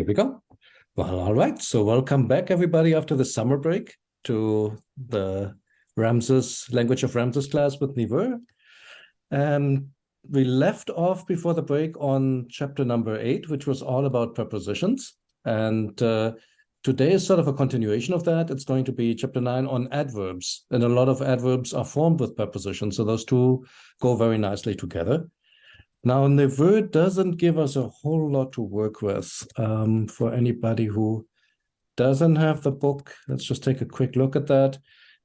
Here we go. Well, all right. So welcome back, everybody, after the summer break to the Ramesses, Language of Ramesses class with Neveu. We left off before the break on chapter number 8, which was all about prepositions. And today is sort of a continuation of that. It's going to be chapter 9 on adverbs. And a lot of adverbs are formed with prepositions. So those two go very nicely together. Now, Neveu doesn't give us a whole lot to work with. For anybody who doesn't have the book, let's just take a quick look at that.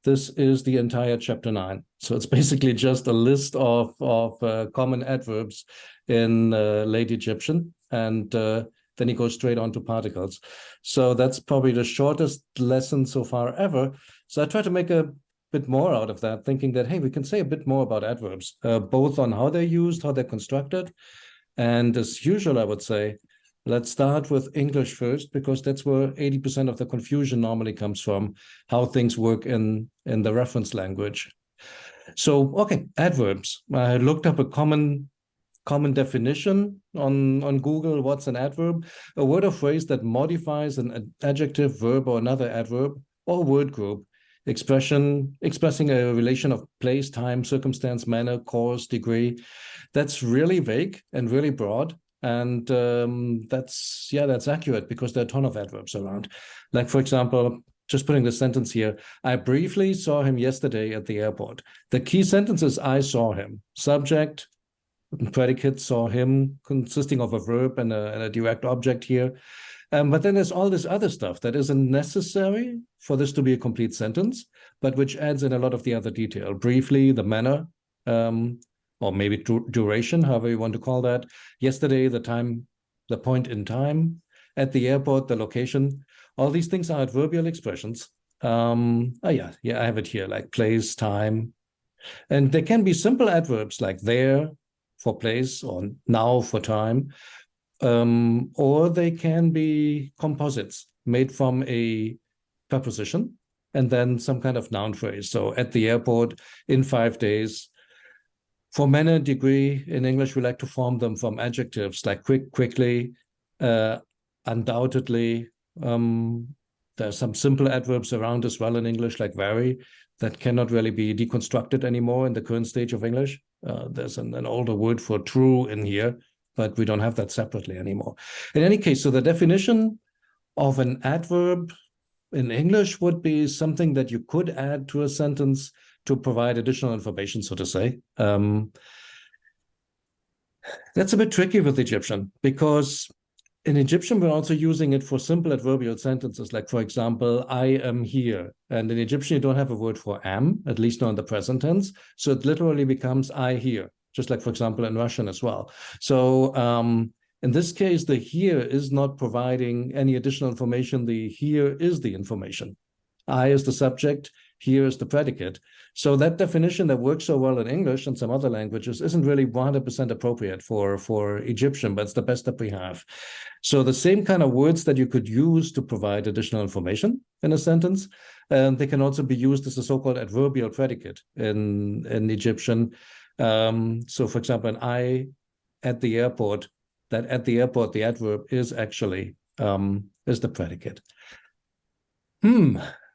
This is the entire chapter 9. So it's basically just a list of common adverbs in Late Egyptian, and then he goes straight on to particles. So that's probably the shortest lesson so far ever. So I try to make a bit more out of that, thinking that, hey, we can say a bit more about adverbs, both on how they're used, how they're constructed. And as usual, I would say, let's start with English first, because that's where 80% of the confusion normally comes from, how things work in the reference language. So, okay, adverbs. I looked up a common definition on Google. What's an adverb? A word or phrase that modifies an adjective, verb, or another adverb or word group. Expressing a relation of place, time, circumstance, manner, cause, degree. That's really vague and really broad. And that's accurate, because there are a ton of adverbs around. Like, for example, just putting the sentence here, I briefly saw him yesterday at the airport. The key sentence is I saw him. Subject, predicate, saw him, consisting of a verb and a direct object here. But then there's all this other stuff that isn't necessary for this to be a complete sentence, but which adds in a lot of the other detail. Briefly, the manner, or maybe duration, however you want to call that. Yesterday, the time, the point in time. At the airport, the location. All these things are adverbial expressions. I have it here, like place, time. And there can be simple adverbs like there for place or now for time. Or they can be composites made from a preposition and then some kind of noun phrase. So at the airport, in 5 days. For manner, degree, in English, we like to form them from adjectives like quick, quickly, undoubtedly. There are some simple adverbs around as well in English, like very, that cannot really be deconstructed anymore in the current stage of English. There's an older word for true in here, but we don't have that separately anymore. In any case, so the definition of an adverb in English would be something that you could add to a sentence to provide additional information, so to say. That's a bit tricky with Egyptian, because in Egyptian, we're also using it for simple adverbial sentences, like, for example, I am here. And in Egyptian, you don't have a word for am, at least not in the present tense. So it literally becomes I here, just like, for example, in Russian as well. So in this case, the here is not providing any additional information. The here is the information. I is the subject, here is the predicate. So that definition that works so well in English and some other languages isn't really 100% appropriate for Egyptian, but it's the best that we have. So the same kind of words that you could use to provide additional information in a sentence, they can also be used as a so-called adverbial predicate in Egyptian. So, for example, an I at the airport, that at the airport, the adverb is actually is the predicate.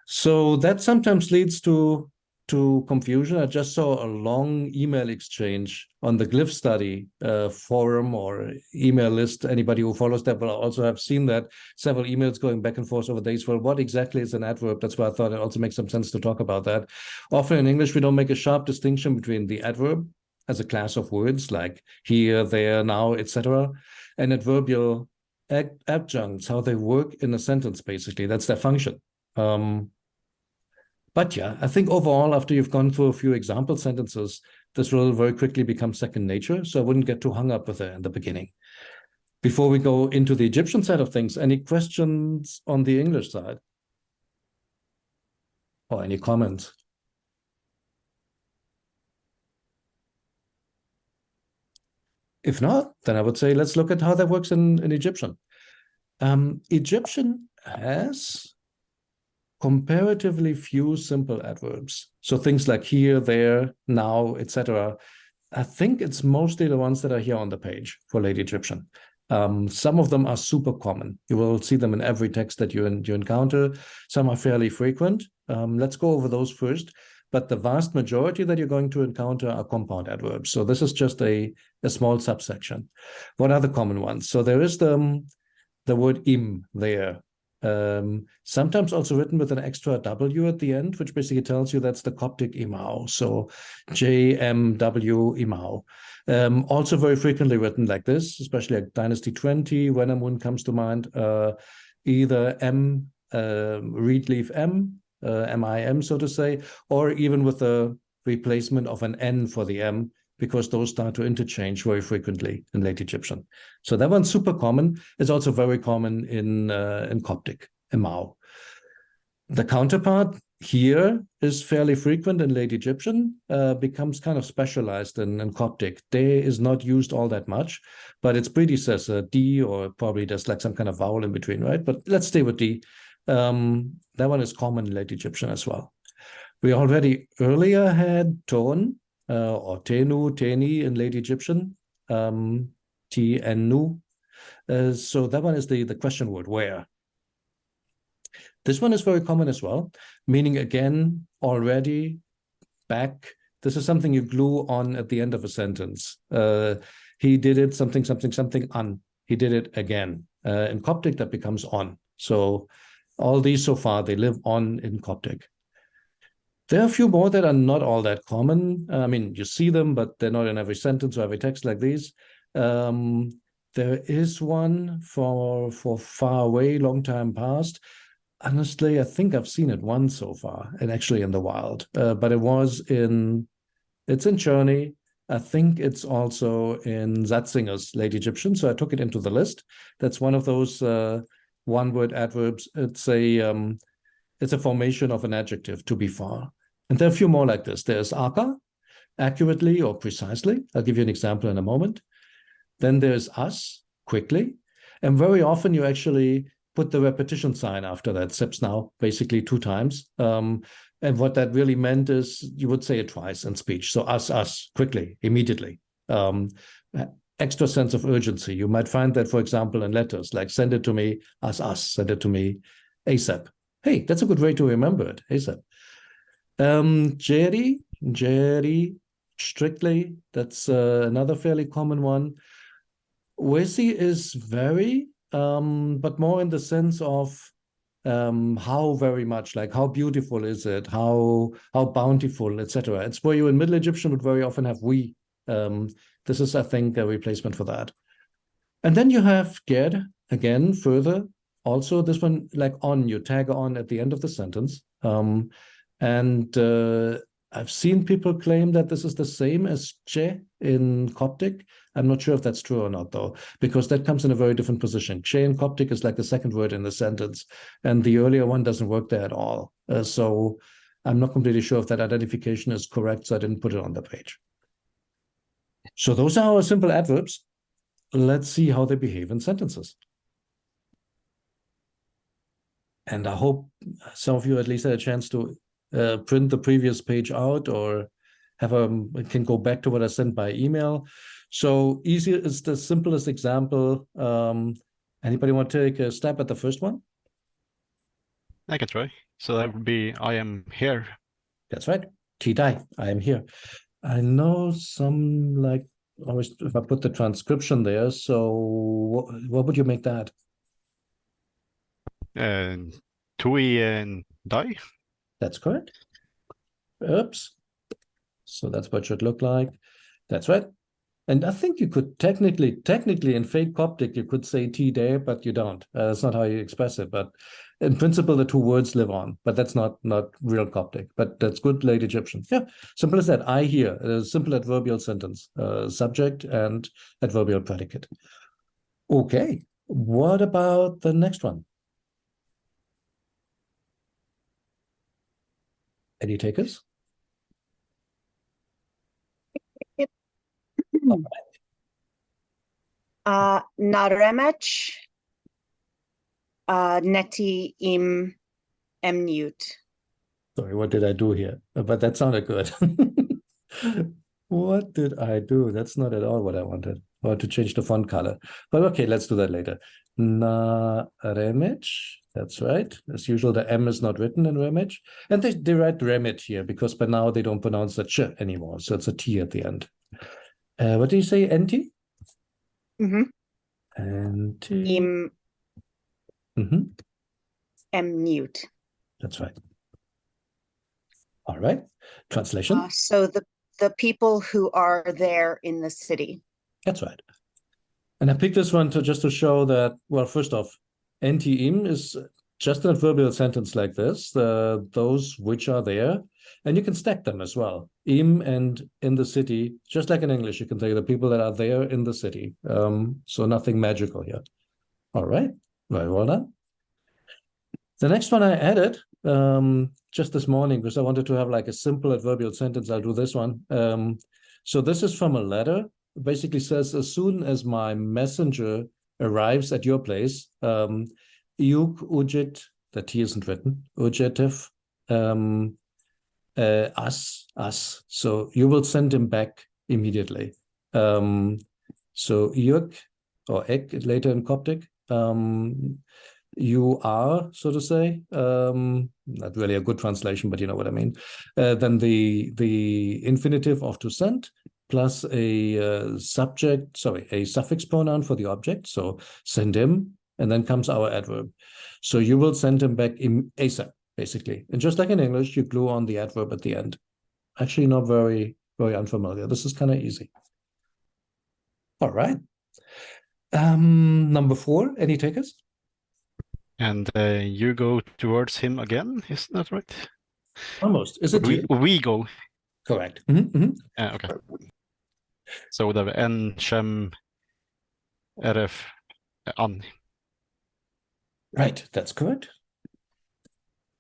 So that sometimes leads to confusion. I just saw a long email exchange on the Glyph study forum or email list. Anybody who follows that will also have seen that. Several emails going back and forth over days. Well, what exactly is an adverb? That's why I thought it also makes some sense to talk about that. Often in English, we don't make a sharp distinction between the adverb as a class of words like here, there, now, etc., and adverbial adjuncts, how they work in a sentence, basically. That's their function. But yeah, I think overall, after you've gone through a few example sentences, this will very quickly become second nature. So I wouldn't get too hung up with it in the beginning. Before we go into the Egyptian side of things, any questions on the English side? Or any comments? If not, then I would say let's look at how that works in Egyptian. Egyptian has comparatively few simple adverbs. So things like here, there, now, etc. I think it's mostly the ones that are here on the page for Late Egyptian. Some of them are super common. You will see them in every text that you encounter. Some are fairly frequent. Let's go over those first. But the vast majority that you're going to encounter are compound adverbs. So this is just a small subsection. What are the common ones? So there is the word im there. Sometimes also written with an extra W at the end, which basically tells you that's the Coptic imau. So JMW imau. Also very frequently written like this, especially like Dynasty 20, Wenamun comes to mind. Either M, reed leaf M, MIM, so to say, or even with the replacement of an N for the M, because those start to interchange very frequently in late Egyptian. So that one's super common. It's also very common in Coptic, Emau. The counterpart here is fairly frequent in late Egyptian, becomes kind of specialized in Coptic. De is not used all that much, but its predecessor, D, or probably there's like some kind of vowel in between, right? But let's stay with D. That one is common in late Egyptian as well. We already earlier had ton, or tenu, teni in late Egyptian, ti and nu. So that one is the question word, where. This one is very common as well, meaning again, already, back. This is something you glue on at the end of a sentence. He did it, something, something, something, on. He did it again. In Coptic, that becomes on. So all these so far, they live on in Coptic. There are a few more that are not all that common. I mean, you see them, but they're not in every sentence or every text like these. There is one for far away, long time past. Honestly, I think I've seen it once so far, and actually in the wild. But it's in Czerny. I think it's also in Zatzinger's Late Egyptian. So I took it into the list. That's one of those one-word adverbs. It's a formation of an adjective, to be far. And there are a few more like this. There's aka, accurately or precisely. I'll give you an example in a moment. Then there's us, quickly. And very often you actually put the repetition sign after that, sips now, basically 2 times. And what that really meant is you would say it twice in speech. So us, quickly, immediately. Extra sense of urgency. You might find that, for example, in letters, like send it to me, us, send it to me ASAP. Hey, that's a good way to remember it, ASAP. Jerry, strictly, that's another fairly common one. Wesi is very, but more in the sense of how very much, like how beautiful is it, how bountiful, etc. It's where you in Middle Egyptian would very often have we. This is, I think, a replacement for that. And then you have ger, again, further. Also, this one, like on, you tag on at the end of the sentence. And I've seen people claim that this is the same as che in Coptic. I'm not sure if that's true or not, though, because that comes in a very different position. Che in Coptic is like the second word in the sentence, and the earlier one doesn't work there at all. So I'm not completely sure if that identification is correct, so I didn't put it on the page. So those are our simple adverbs. Let's see how they behave in sentences. And I hope some of you at least had a chance to print the previous page out or can go back to what I sent by email. So easy is the simplest example. Anybody want to take a stab at the first one? I can try. So that would be I am here. That's right. Tidai, I am here. I know some like always if I put the transcription there. So what would you make that? Tui and die. That's correct. Oops. So that's what it should look like. That's right. And I think you could technically in fake Coptic, you could say T there, but you don't. That's not how you express it. But in principle, the 2 words live on, but that's not real Coptic. But that's good late Egyptian. Yeah, simple as that. I hear, a simple adverbial sentence, subject and adverbial predicate. Okay, what about the next one? Any takers? Naremech, neti im emnute. Sorry, what did I do here? But that sounded good. What did I do? That's not at all what I wanted. or to change the font color. But okay, let's do that later. Na Remech, that's right. As usual, the M is not written in Remech. And they write Remech here because by now they don't pronounce the ch anymore. So it's a T at the end. What do you say, Enti? Mm-hmm. Enti. Im mute. That's right. All right. Translation. So the people who are there in the city. That's right. And I picked this one just to show that, well, first off, Enti-im is just an adverbial sentence like this, those which are there, and you can stack them as well. Im and in the city, just like in English, you can say the people that are there in the city. So nothing magical here. All right, very well done. The next one I added just this morning because I wanted to have like a simple adverbial sentence. I'll do this one. So this is from a letter. It basically says, as soon as my messenger arrives at your place, Iuk ujit, the T isn't written, ujetiv, us. So you will send him back immediately. So Iuk, or Ek later in Coptic, you are, so to say, not really a good translation, but you know what I mean. Then the infinitive of to send plus a suffix pronoun for the object. So send him, and then comes our adverb. So you will send him back ASAP, basically. And just like in English, you glue on the adverb at the end. Actually, not very, very unfamiliar. This is kind of easy. All right. Number 4, any takers? And you go towards him again, isn't that right? Almost. Is it you? We go. Correct. Okay. So the N, Shem, Eref, An. Right, that's correct.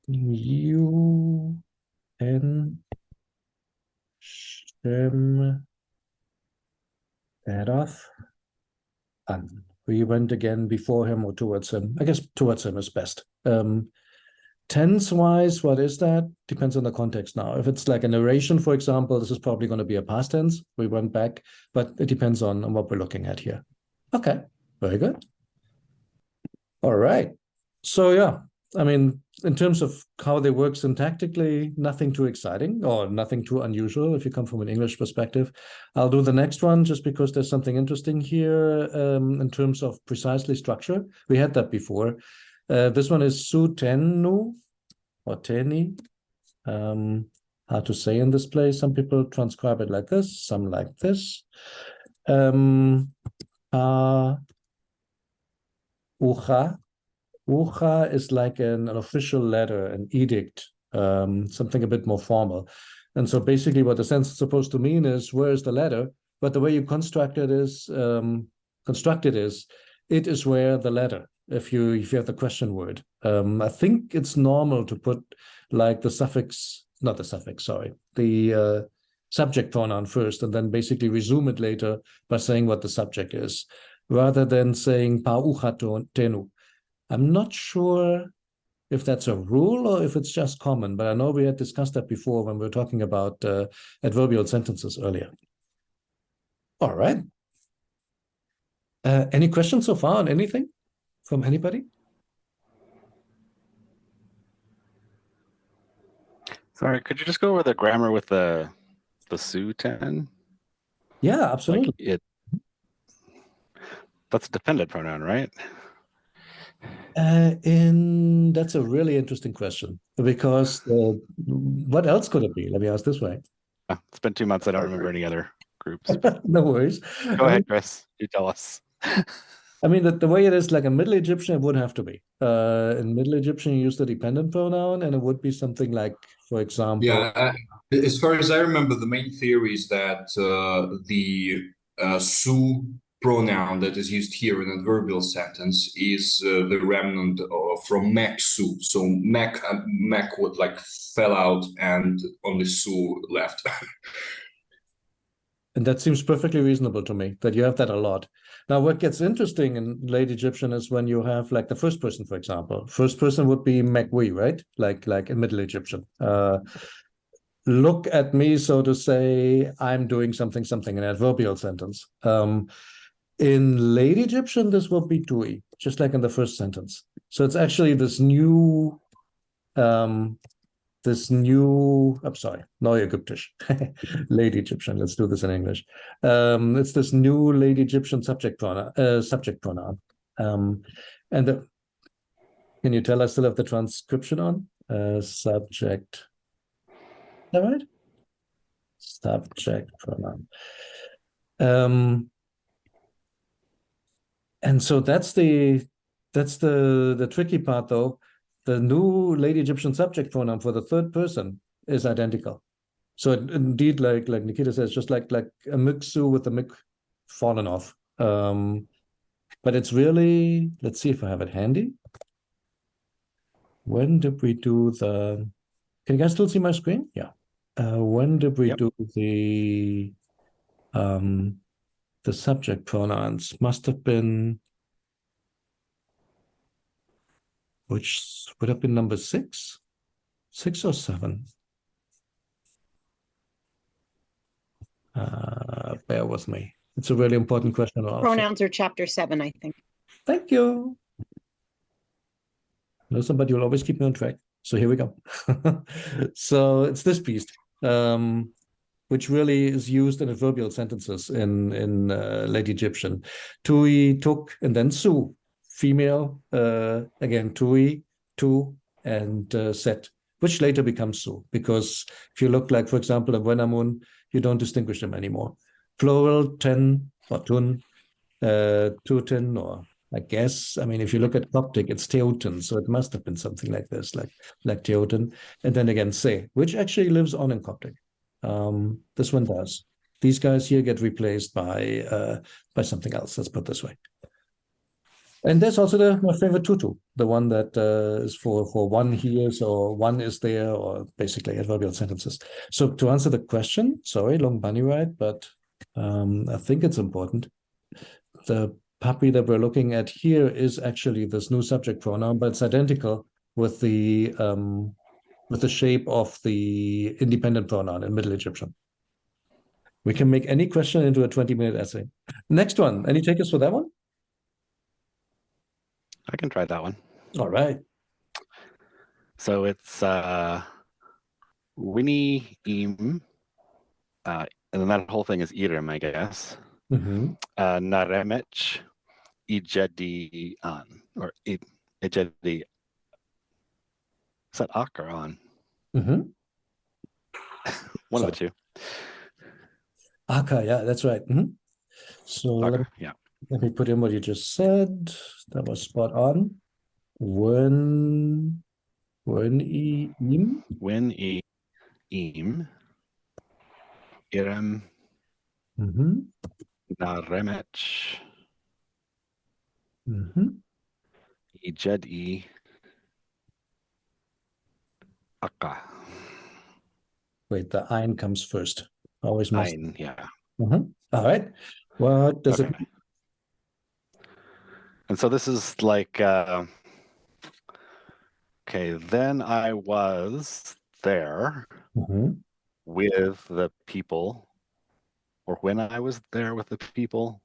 You, N, Shem, Eref, An. We went again before him or towards him. I guess towards him is best. Tense-wise, what is that? Depends on the context now. If it's like a narration, for example, this is probably going to be a past tense. We went back, but it depends on what we're looking at here. Okay, very good. All right. So yeah, I mean, in terms of how they work syntactically, nothing too exciting or nothing too unusual if you come from an English perspective. I'll do the next one just because there's something interesting here in terms of precisely structure. We had that before. This one is su tenu or teni. Hard to say in this place. Some people transcribe it like this, some like this. Ucha. Ucha is like an official letter, an edict, something a bit more formal. And so basically what the sentence is supposed to mean is, where is the letter? But the way you construct it is, it is where the letter, if you have the question word. I think it's normal to put like the suffix, not the suffix, sorry, the subject pronoun first, and then basically resume it later by saying what the subject is, rather than saying pa ucha tenu. I'm not sure if that's a rule or if it's just common, but I know we had discussed that before when we were talking about adverbial sentences earlier. All right. Any questions so far on anything from anybody? Sorry, could you just go over the grammar with the su 10? Yeah, absolutely. Like that's a dependent pronoun, right? That's a really interesting question because what else could it be? Let me ask this way. It's been 2 months. I don't remember any other groups. No worries. Go ahead, Chris. You tell us. I mean, the way it is, like in Middle Egyptian, it would have to be. In Middle Egyptian, you use the dependent pronoun, and it would be something like, for example. Yeah, as far as I remember, the main theory is that the su pronoun that is used here in adverbial sentence is the remnant from mek su. So mek would like fell out, and only su left. And that seems perfectly reasonable to me, that you have that a lot. Now, what gets interesting in Late Egyptian is when you have like the first person, for example. First person would be Megwi, right? Like in Middle Egyptian. Look at me, so to say, I'm doing something, an adverbial sentence. In Late Egyptian, this will be tui, just like in the first sentence. So it's actually this new, I'm sorry, Neu Ägyptisch, Late Egyptian. Let's do this in English. It's this new Late Egyptian subject pronoun. And can you tell I still have the transcription on? Subject. Is that right? Subject pronoun. And so that's the tricky part, though. The new Late Egyptian subject pronoun for the third person is identical. So indeed, like Nikita says, just like a mixu with the mik fallen off. But it's really, let's see if I have it handy. When did we do the? Can you guys still see my screen? Yeah. When did we do the subject pronouns? Must have been, which would have been number 6 or 7. Bear with me. It's a really important question. Pronouns are chapter 7, I think. Thank you. No, somebody will always keep me on track. So here we go. So it's this piece, which really is used in adverbial sentences in Late Egyptian. Tui, took, and then su, female, again, tui, tu, and set, which later becomes su, because if you look like, for example, in Wenamun, you don't distinguish them anymore. Plural, ten, or tun, tutin, or I guess, I mean, if you look at Coptic, it's Teoten, so it must have been something like this, like Teoten. And then again, se, which actually lives on in Coptic. This one does. These guys here get replaced by something else, let's put it this way. And there's also my favorite tutu, the one that is for one here, so one is there, or basically adverbial sentences. So to answer the question, sorry, long bunny ride, but I think it's important. The puppy that we're looking at here is actually this new subject pronoun, but it's identical with the shape of the independent pronoun in Middle Egyptian. We can make any question into a 20-minute essay. Next one. Any takers for that one? I can try that one. All right. So it's Winnie Im, and then that whole thing is Irim, I guess. Naremech Ijedi on, or Ijedi. Is that Ak or on? One of the two. Aka, yeah, that's right. So Aka, let me put in what you just said. That was spot on. When im Irem Naremech Ijedi Aka. Wait, the ein comes first. Always must. Ein, yeah. All right. What does it mean? And so this is like, okay, then I was there with the people, or when I was there with the people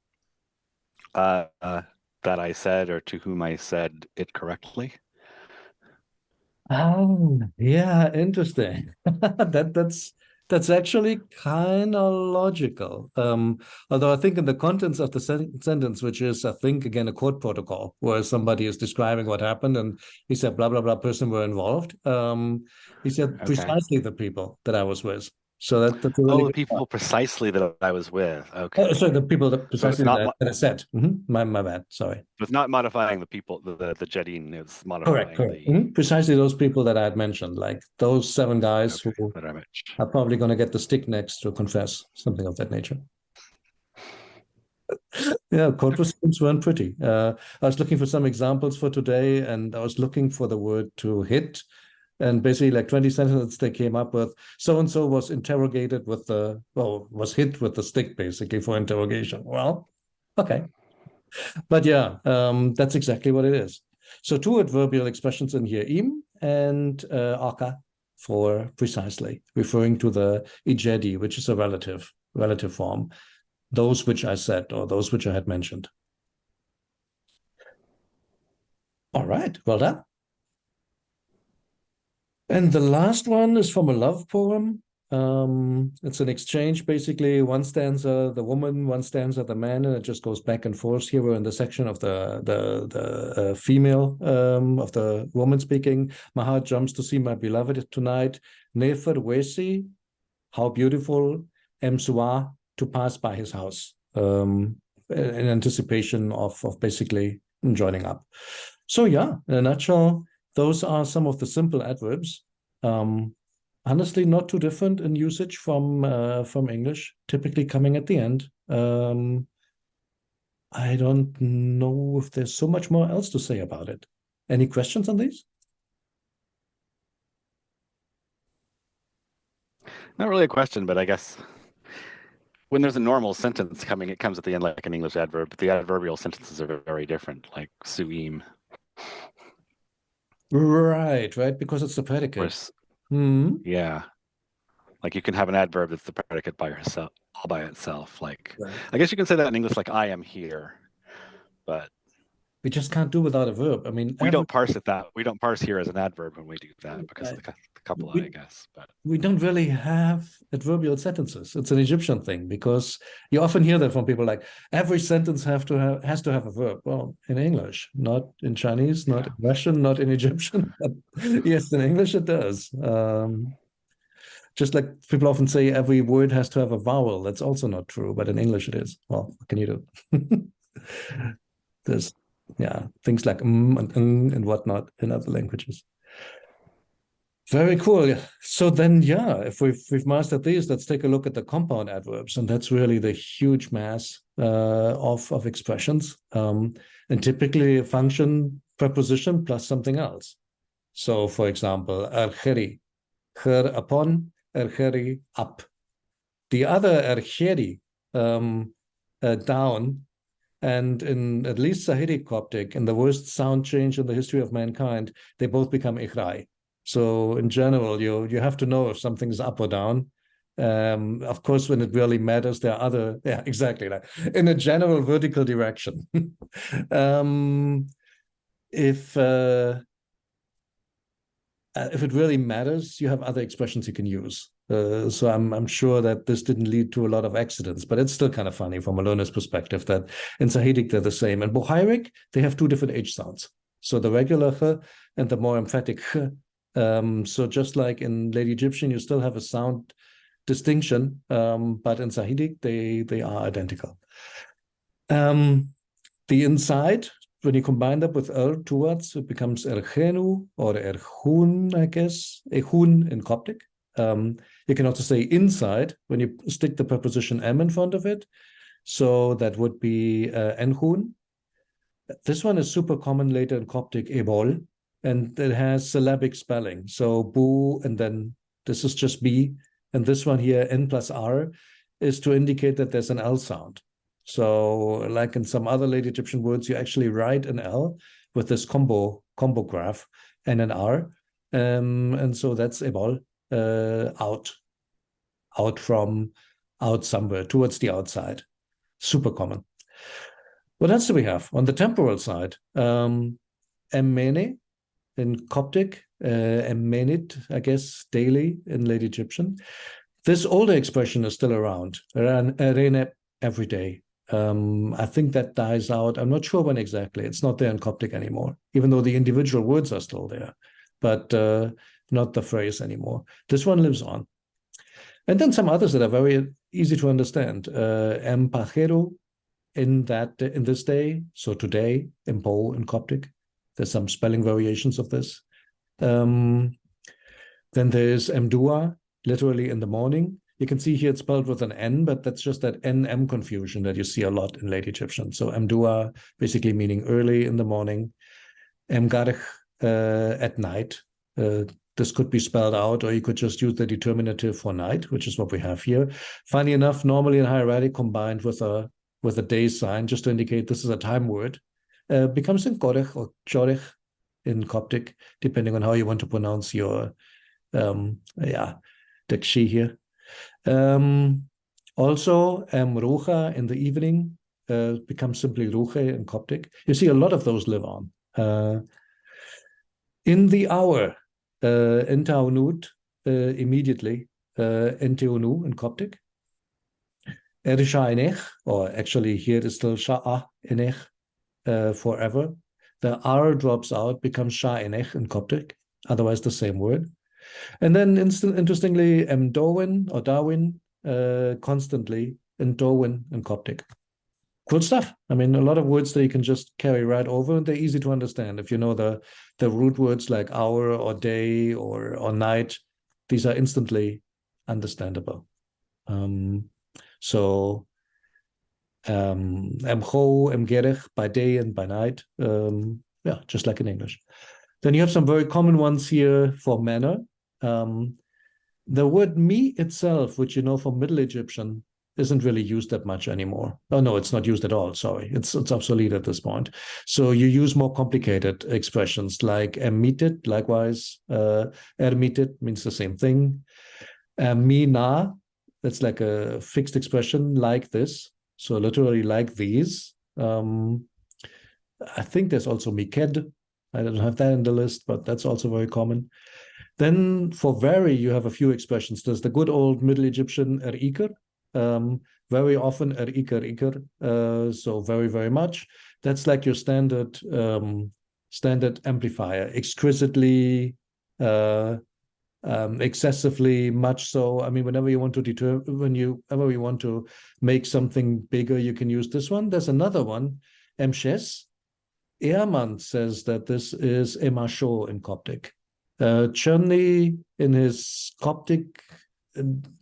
that I said, or to whom I said it correctly. Oh, yeah, interesting. That's actually kind of logical. Although I think in the contents of the sentence, which is, I think, again, a court protocol, where somebody is describing what happened, and he said, blah, blah, blah, person were involved. He said precisely the people that I was with. So that's a really the people part. Precisely that I was with. Okay. Sorry, the people that precisely that I said. My bad. Sorry. It's not modifying the people, the Jedin. It's modifying correct. Precisely those people that I had mentioned, like those 7 guys who are probably going to get the stick next to confess, something of that nature. Yeah, court proceedings weren't pretty. I was looking for some examples for today, and I was looking for the word to hit. And basically, like 20 sentences they came up with, so-and-so was interrogated with was hit with the stick, basically, for interrogation. Well, okay. But yeah, that's exactly what it is. So 2 adverbial expressions in here, im and aka, for precisely, referring to the ijedi, which is a relative form. those which I said or those which I had mentioned. All right, well done. And the last one is from a love poem. It's an exchange, basically. One stanza the woman, one stanza the man, and it just goes back and forth. Here we're in the section of the female, of the woman speaking. My heart jumps to see my beloved tonight. Nefer wesi, how beautiful. Emsua, to pass by his house. In anticipation of basically joining up. So yeah, in a nutshell, those are some of the simple adverbs. Honestly, not too different in usage from English, typically coming at the end. I don't know if there's so much more else to say about it. Any questions on these? Not really a question, but I guess when there's a normal sentence coming, it comes at the end like an English adverb, but the adverbial sentences are very different, like suim. Right, because it's the predicate. Whereas, Hmm. yeah, like you can have an adverb that's the predicate by herself, all by itself. Like, Right. I guess you can say that in English, like I am here, but We just can't do without a verb. I mean, we don't parse it that. We don't parse here as an adverb when we do that because of the couple, I guess. But we don't really have adverbial sentences. It's an Egyptian thing because you often hear that from people like every sentence has to have a verb. Well, in English, not in Chinese, not in Russian, not in Egyptian. Yes, in English it does. Just like people often say every word has to have a vowel. That's also not true, but in English it is. Well, what can you do? There's things like and whatnot in other languages. Very cool. So then, if we've mastered these, let's take a look at the compound adverbs, and that's really the huge mass of expressions, and typically a function preposition plus something else. So, for example, ercheri, her upon, ercheri up. The other ercheri, down, and in at least Sahidic Coptic, in the worst sound change in the history of mankind, they both become ichrai. So in general, you have to know if something's up or down. Of course, when it really matters, there are other, exactly, like in a general vertical direction. If it really matters, you have other expressions you can use. So I'm sure that this didn't lead to a lot of accidents, but it's still kind of funny from a learner's perspective that in Sahidic they're the same. In Bohairic, they have two different H sounds. So the regular ch and the more emphatic ch. So just like in Late Egyptian, you still have a sound distinction, but in Sahidic, they are identical. The inside, when you combine that with two words, it becomes erchenu or erchun, I guess, echun in Coptic. You can also say inside when you stick the preposition em in front of it. So that would be enchun. This one is super common later in Coptic, ebol, and it has syllabic spelling. So bu, and then this is just b, and this one here, n plus r, is to indicate that there's an L sound. So like in some other late Egyptian words, you actually write an L with this combo graph and an R. And so that's ebol, out somewhere, towards the outside. Super common. What else do we have? On the temporal side, emmene in Coptic, emmenit, I guess, daily in Late Egyptian. This older expression is still around, erene, every day. I think that dies out. I'm not sure when exactly. It's not there in Coptic anymore, even though the individual words are still there, but not the phrase anymore. This one lives on. And then some others that are very easy to understand. Empajero in this day, so today, empo in Coptic. There's some spelling variations of this. Then there's emdua, literally in the morning. You can see here it's spelled with an N, but that's just that NM confusion that you see a lot in Late Egyptian. So emdua, basically meaning early in the morning. Emgarch, at night. This could be spelled out, or you could just use the determinative for night, which is what we have here. Funny enough, normally in hieratic combined with a day sign, just to indicate this is a time word, becomes in korech or chorech in Coptic, depending on how you want to pronounce your the kshi here. Also, rucha in the evening becomes simply ruche in Coptic. You see a lot of those live on. In the hour, in taunut, immediately, in teunu in Coptic. Erisha'inech, or actually here is still sha'a inech forever. The R drops out, becomes sha'inech in Coptic, otherwise the same word. And then interestingly, Darwin or Darwin constantly in Darwin in Coptic. Cool stuff. I mean, a lot of words that you can just carry right over, and they're easy to understand. If you know the root words like hour or day or night, these are instantly understandable. So emcho, emgerech, by day and by night. Yeah, just like in English. Then you have some very common ones here for manner. The word me itself, which you know from Middle Egyptian, isn't really used that much anymore. Oh, no, it's not used at all. Sorry, it's obsolete at this point. So you use more complicated expressions like emitet, likewise. Ermitet means the same thing. Mi na, that's like a fixed expression like this. So literally like these. I think there's also miked. I don't have that in the list, but that's also very common. Then for very, you have a few expressions. There's the good old Middle Egyptian iker. Very often iker, so very, very much. That's like your standard amplifier. Exquisitely, excessively, much so. I mean, whenever you want to whenever you want to make something bigger, you can use this one. There's another one, emshes. Ehrman says that this is emasho in Coptic. Cherny in his Coptic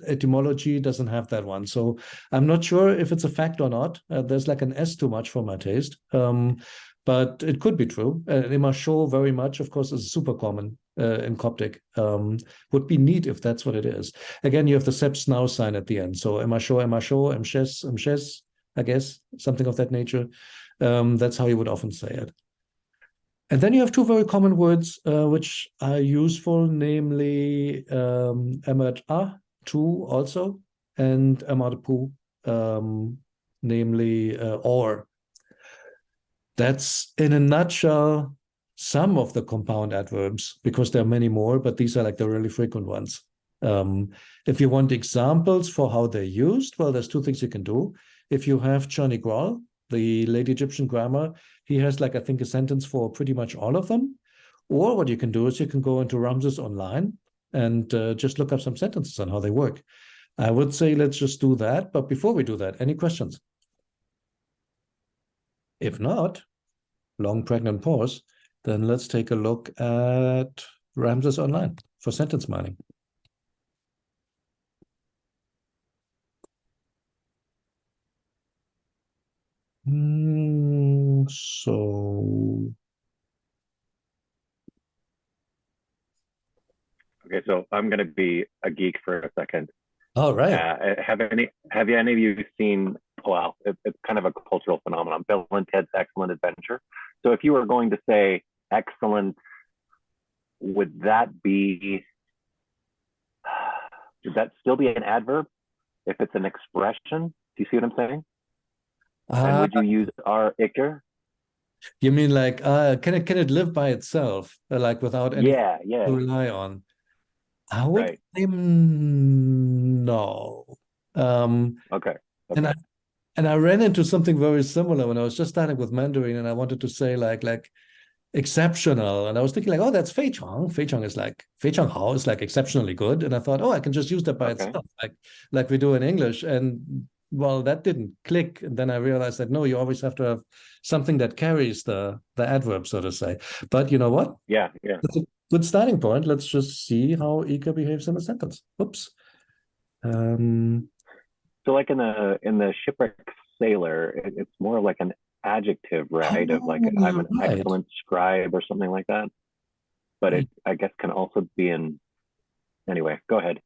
etymology doesn't have that one. So I'm not sure if it's a fact or not. There's like an S too much for my taste. But it could be true. Emasho very much, of course, is super common in Coptic. Would be neat if that's what it is. Again, you have the seps now sign at the end. So emasho, emshes, I guess, something of that nature. That's how you would often say it. And then you have two very common words which are useful, namely emer'a, to also, and emarpu, namely or. That's in a nutshell some of the compound adverbs, because there are many more, but these are like the really frequent ones. If you want examples for how they're used, well, there's two things you can do. If you have Cherny-Groll, the Late Egyptian grammar, he has like, I think, a sentence for pretty much all of them. Or what you can do is you can go into Ramesses online and just look up some sentences on how they work. I would say let's just do that. But before we do that, any questions? If not, long pregnant pause, then let's take a look at Ramesses online for sentence mining. Okay, so I'm going to be a geek for a second. All right. Have any of you seen? Well, it's kind of a cultural phenomenon. Bill and Ted's Excellent Adventure. So if you were going to say excellent, would that still be an adverb if it's an expression? Do you see what I'm saying? And would you use iker? You mean like can it live by itself, like without anything to rely on? I would say no. Okay. And I ran into something very similar when I was just starting with Mandarin, and I wanted to say like exceptional, and I was thinking like, oh, that's fei chang. Fei chang hao is like exceptionally good, and I thought, oh, I can just use that by itself, like we do in English, and well, that didn't click. And then I realized that no, you always have to have something that carries the adverb, so to say. But you know what? Yeah. That's a good starting point. Let's just see how iker behaves in a sentence. Oops. So like in the shipwreck sailor, it's more like an adjective, right? Of like, I'm an excellent scribe or something like that. But it, I guess, can also be anyway, go ahead.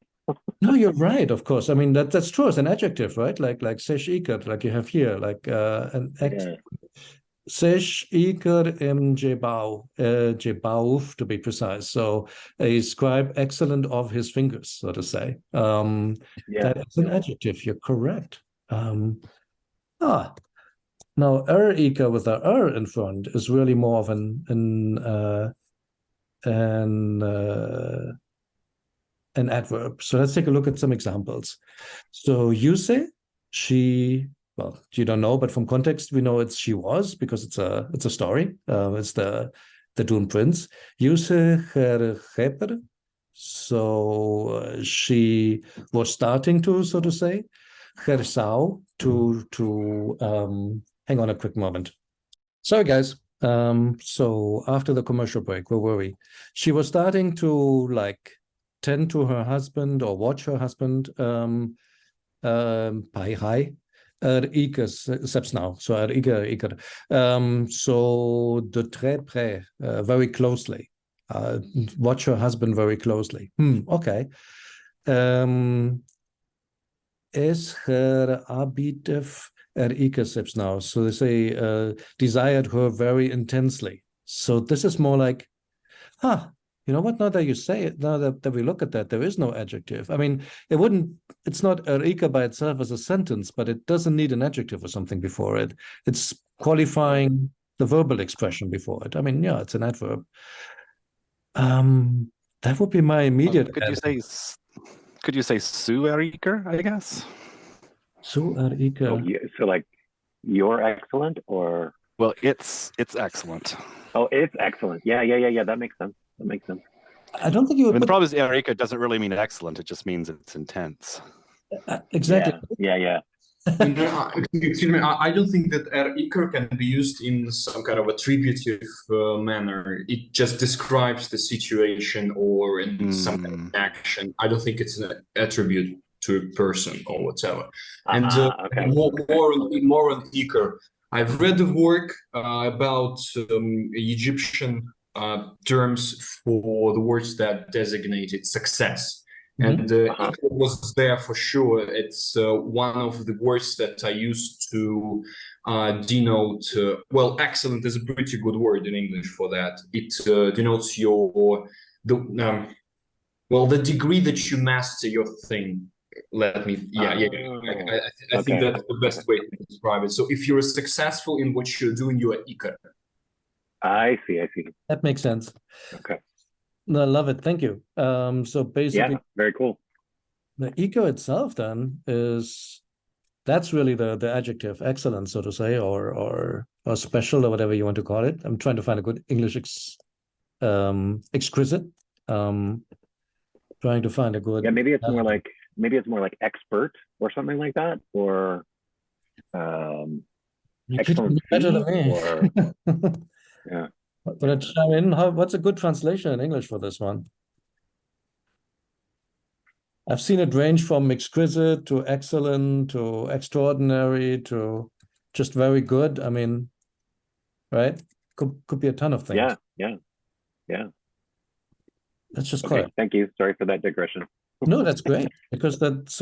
No, you're right, of course. I mean, that's true as an adjective, right? Like sesh iker, like you have here, like an Sesh iker im jebau, jebauf to be precise. So a scribe excellent of his fingers, so to say. Yeah. That is an adjective. You're correct. Now iker with a in front is really more of an adverb. So let's take a look at some examples. So you say she, well, you don't know, but from context we know it's she was, because it's a story. It's the Doon Prince. You say her geper. So she was starting to, so to say. Her zou to hang on a quick moment. Sorry, guys. So after the commercial break, where were we? She was starting to like tend to her husband or watch her husband by high steps now. So so de très près, very closely. Watch her husband very closely. Okay. Es her abitif steps now. So they say desired her very intensely. So this is more like, you know what? Now that you say it, now that we look at that, there is no adjective. I mean, it's not erika by itself as a sentence, but it doesn't need an adjective or something before it. It's qualifying the verbal expression before it. I mean, yeah, it's an adverb. That would be my immediate. Could you say su eriker, I guess? Su erika. Oh, so like you're excellent, or well, it's excellent. Oh, it's excellent. Yeah. That makes sense. I don't think you would. The problem is Erika doesn't really mean excellent. It just means it's intense. Exactly. Yeah. Excuse me. I don't think that Erika can be used in some kind of attributive manner. It just describes the situation or in some kind of action. I don't think it's an attribute to a person or whatever. And okay. more on Iker. I've read the work about Egyptian terms for the words that designated success. And Iker was there for sure. It's one of the words that I used to denote, well, excellent is a pretty good word in English for that. It denotes the degree that you master your thing. I think that's the best way to describe it. So if you're successful in what you're doing, you are Iker. I see. That makes sense. Okay. No, I love it. Thank you. So basically, very cool. The Iker itself then that's really the adjective, excellent, so to say, or special, or whatever you want to call it. I'm trying to find a good English exquisite. Trying to find a good. Yeah, maybe it's more like expert or something like that, or excellent. Better than me. Or, yeah. But chime in. What's a good translation in English for this one? I've seen it range from exquisite to excellent to extraordinary to just very good. I mean, right? Could be a ton of things. Yeah. That's just correct. Thank you. Sorry for that digression. No, that's great, because that's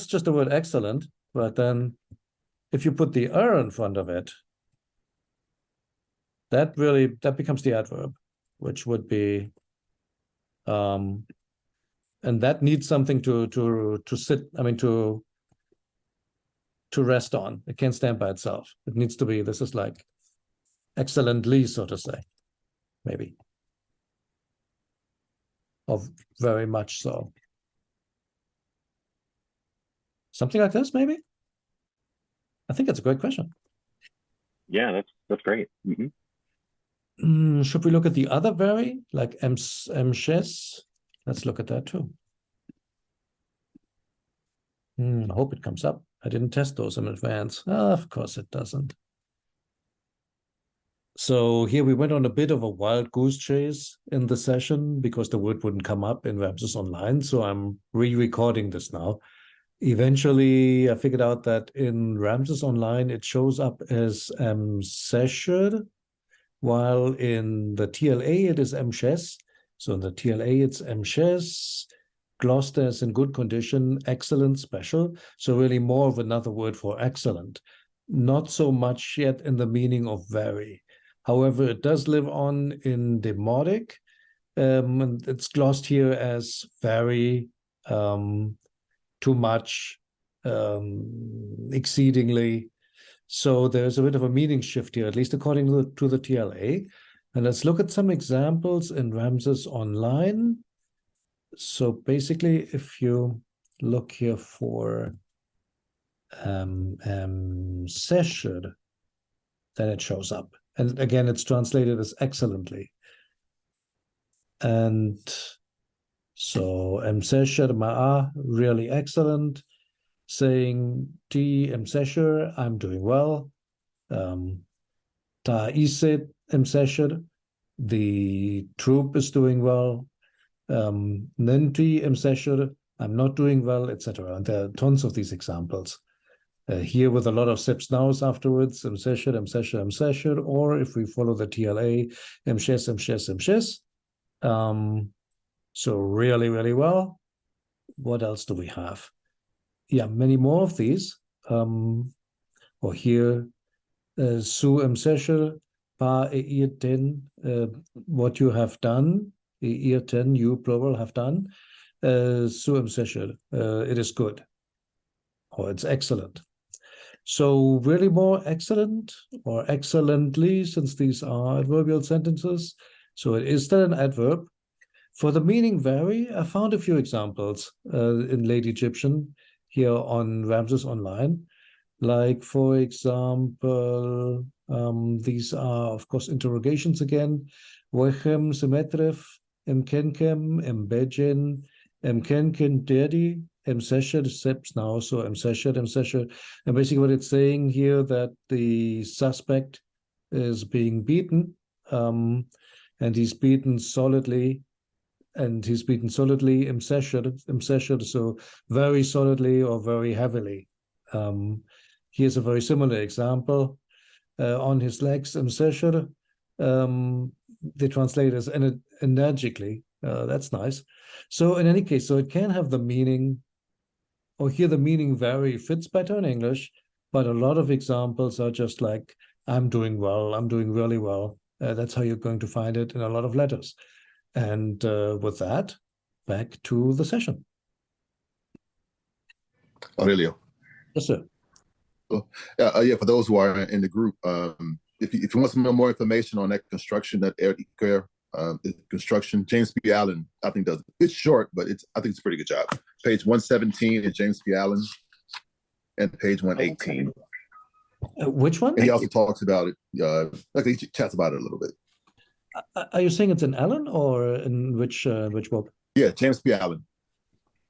just the word excellent. But then if you put the in front of it, that becomes the adverb, which would be and that needs something to sit, I mean, to rest on. It can't stand by itself. It needs to be, this is like excellently, so to say, maybe. Of very much so. Something like this, maybe? I think that's a great question. Yeah, that's great. Should we look at the other very, like Ramesses? Let's look at that too. I hope it comes up. I didn't test those in advance. Of course it doesn't. So here we went on a bit of a wild goose chase in the session because the word wouldn't come up in Ramesses Online. So I'm re-recording this now. Eventually, I figured out that in Ramesses Online, it shows up as Ramesses, while in the TLA, it is Ramesses. So in the TLA, it's Ramesses. Gloucester is in good condition, excellent, special. So really more of another word for excellent. not so much yet in the meaning of very. However, it does live on in Demotic, and it's glossed here as very, too much, exceedingly. So there's a bit of a meaning shift here, at least according to the TLA. And let's look at some examples in Ramesses Online. So basically, if you look here for session, then it shows up. And again, it's translated as excellently. And so session ma'a, really excellent. Saying T session, I'm doing well. Ta iset session, the troop is doing well. Nenti session, I'm not doing well, etc. And there are tons of these examples. Here with a lot of sips nows afterwards, session, or if we follow the TLA, mshes. So really, really well. What else do we have? Yeah, many more of these. Or here, su session, pa ten, what you have done, ten, you plural have done, su session, it is good, or it's excellent. So really more excellent or excellently, since these are adverbial sentences. So it is still an adverb. For the meaning vary, I found a few examples in Late Egyptian here on Ramesses Online. Like, for example, these are, of course, interrogations again. Wechem semetref, kenkem, bejen, kenken dedi, sesher, seps now, so sesher. And basically what it's saying here that the suspect is being beaten, and he's beaten solidly, sesher, so very solidly or very heavily. Here's a very similar example. On his legs, sesher, they translate as energically. That's nice. So in any case, so it can have the meaning, or here the meaning very fits better in English, but a lot of examples are just like, I'm doing well, I'm doing really well. That's how you're going to find it in a lot of letters. And with that, back to the session. Aurelio. Yes, sir. Yeah, for those who are in the group, if you want some more information on that construction, that construction, James P. Allen, I think does it. It's short, but I think it's a pretty good job. Page 117 is James P. Allen, and page 118. Which one? And he also talks about it. He chats about it a little bit. Are you saying it's in Allen or in which book? Yeah, James P. Allen.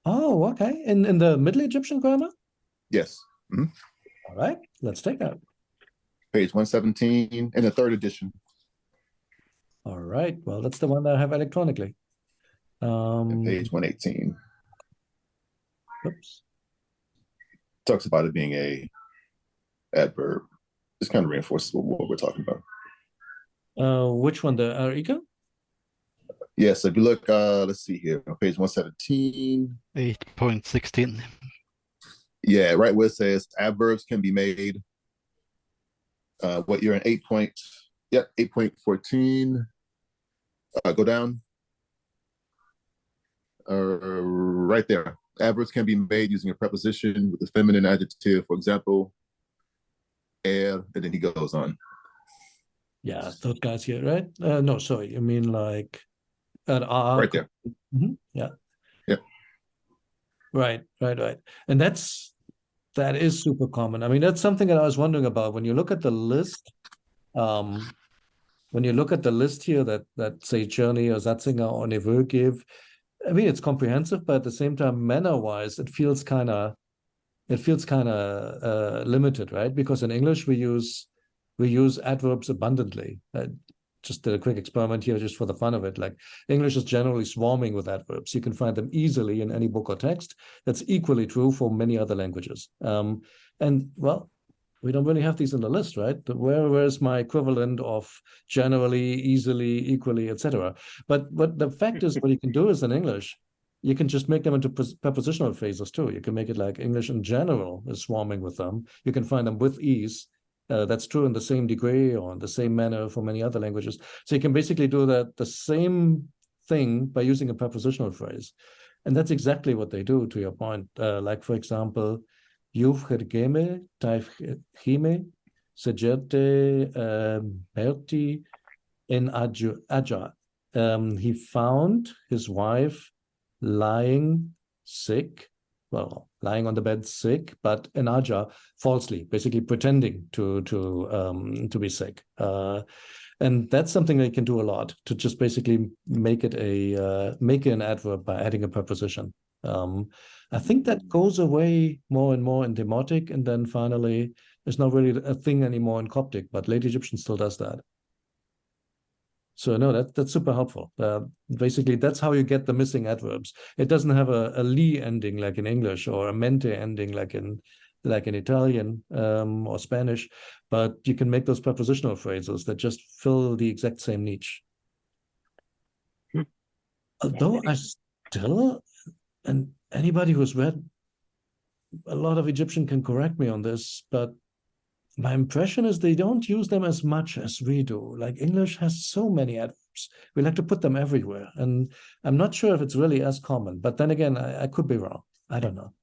Oh, okay. In the Middle Egyptian grammar? Yes. Mm-hmm. All right, let's take that. Page 117 in the 3rd edition. All right. Well, that's the one that I have electronically. And page 118. Oops. Talks about it being a adverb. This kind of reinforces what we're talking about. Which one? The Arika? Yes. If you look, let's see here on page 117. 8.16. Yeah, right where it says adverbs can be made. What you're in 8.14. Go down. Right there. Adverbs can be made using a preposition with a feminine adjective, for example, and then he goes on. Yeah, those guys here, right? No, sorry, you mean like right there. Mm-hmm. Yeah. Yeah. Right. And that is super common. I mean, that's something that I was wondering about. When you look at the list, here that say Journey or Zatzinger or Neveu give, I mean, it's comprehensive, but at the same time, manner-wise, it feels kind of limited, right? Because in English we use adverbs abundantly. Just did a quick experiment here just for the fun of it. Like, English is generally swarming with adverbs. You can find them easily in any book or text. That's equally true for many other languages. And well, we don't really have these in the list, right? Where's my equivalent of generally, easily, equally, etc.? But the fact is, what you can do is in English, you can just make them into prepositional phrases too. You can make it like English in general is swarming with them. You can find them with ease. That's true in the same degree or in the same manner for many other languages. So you can basically do that the same thing by using a prepositional phrase. And that's exactly what they do, to your point. Like, for example, Yuvhergeme, Taifhime, Sejerte, Merti, in Aja. He found his wife lying sick, well, lying on the bed sick, but in Aja falsely, basically pretending to be sick. And that's something they can do a lot, to just basically make it an adverb by adding a preposition. I think that goes away more and more in Demotic, and then finally it's not really a thing anymore in Coptic, but Late Egyptian still does that. So no, that's super helpful. Basically, that's how you get the missing adverbs. It doesn't have a li ending like in English, or a mente ending like in Italian or Spanish, but you can make those prepositional phrases that just fill the exact same niche. Although I still, and anybody who's read a lot of Egyptian can correct me on this, but my impression is they don't use them as much as we do. Like, English has so many adverbs. We like to put them everywhere. And I'm not sure if it's really as common. But then again, I could be wrong. I don't know.